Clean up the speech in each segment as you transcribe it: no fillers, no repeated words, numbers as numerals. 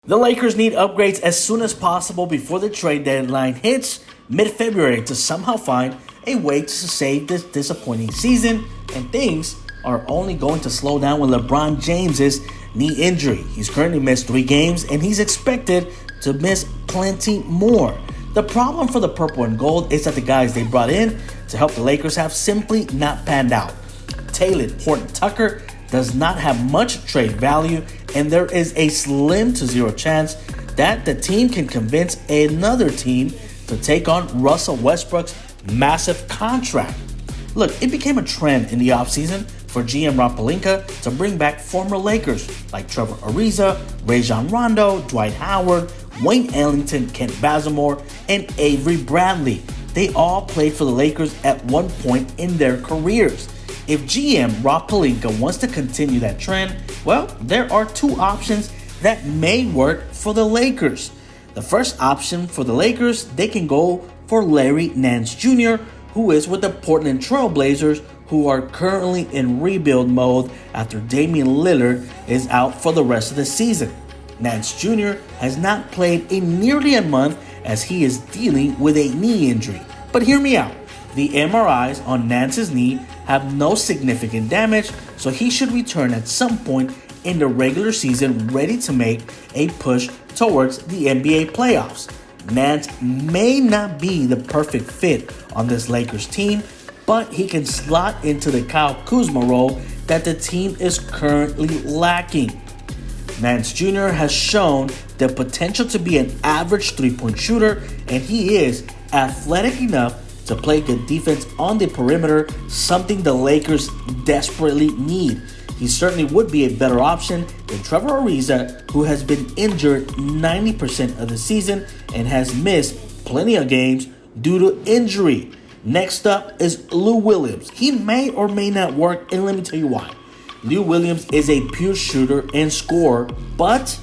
The Lakers need upgrades as soon as possible before the trade deadline hits mid-February to somehow find a way to save this disappointing season, and things are only going to slow down with LeBron James's knee injury. He's currently missed 3 games and he's expected to miss plenty more. The problem for the purple and gold is that the guys they brought in to help the Lakers have simply not panned out. Taylor Horton-Tucker does not have much trade value, and there is a slim to zero chance that the team can convince another team to take on Russell Westbrook's massive contract. Look, it became a trend in the offseason for GM Rob Pelinka to bring back former Lakers like Trevor Ariza, Rajon Rondo, Dwight Howard, Wayne Ellington, Kent Bazemore, and Avery Bradley. They all played for the Lakers at one point in their careers. If GM Rob Pelinka wants to continue that trend, well, there are 2 options that may work for the Lakers. The first option for the Lakers, they can go for Larry Nance Jr., who is with the Portland Trail Blazers, who are currently in rebuild mode after Damian Lillard is out for the rest of the season. Nance Jr. has not played in nearly a month as he is dealing with a knee injury. But hear me out. The MRIs on Nance's knee have no significant damage, so he should return at some point in the regular season ready to make a push towards the NBA playoffs. Nance may not be the perfect fit on this Lakers team, but he can slot into the Kyle Kuzma role that the team is currently lacking. Nance Jr. has shown the potential to be an average 3-point shooter, and he is athletic enough to play good defense on the perimeter, something the Lakers desperately need. He certainly would be a better option than Trevor Ariza, who has been injured 90% of the season and has missed plenty of games due to injury. Next up is Lou Williams. He may or may not work, and let me tell you why. Lou Williams is a pure shooter and scorer, but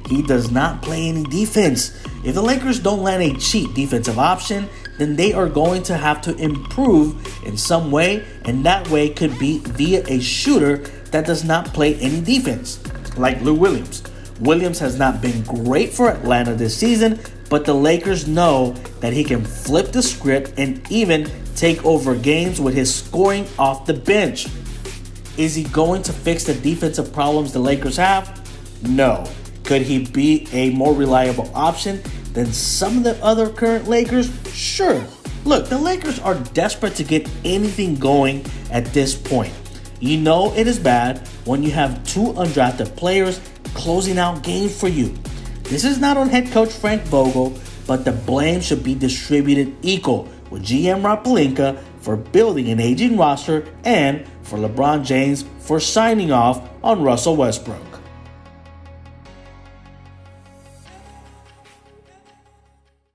he does not play any defense. If the Lakers don't land a cheap defensive option, then they are going to have to improve in some way, and that way could be via a shooter that does not play any defense, like Lou Williams. Williams has not been great for Atlanta this season, but the Lakers know that he can flip the script and even take over games with his scoring off the bench. Is he going to fix the defensive problems the Lakers have? No. Could he be a more reliable option than some of the other current Lakers? Sure. Look, the Lakers are desperate to get anything going at this point. You know it is bad when you have 2 undrafted players closing out games for you. This is not on head coach Frank Vogel, but the blame should be distributed equal with GM Rob Pelinka for building an aging roster and for LeBron James for signing off on Russell Westbrook.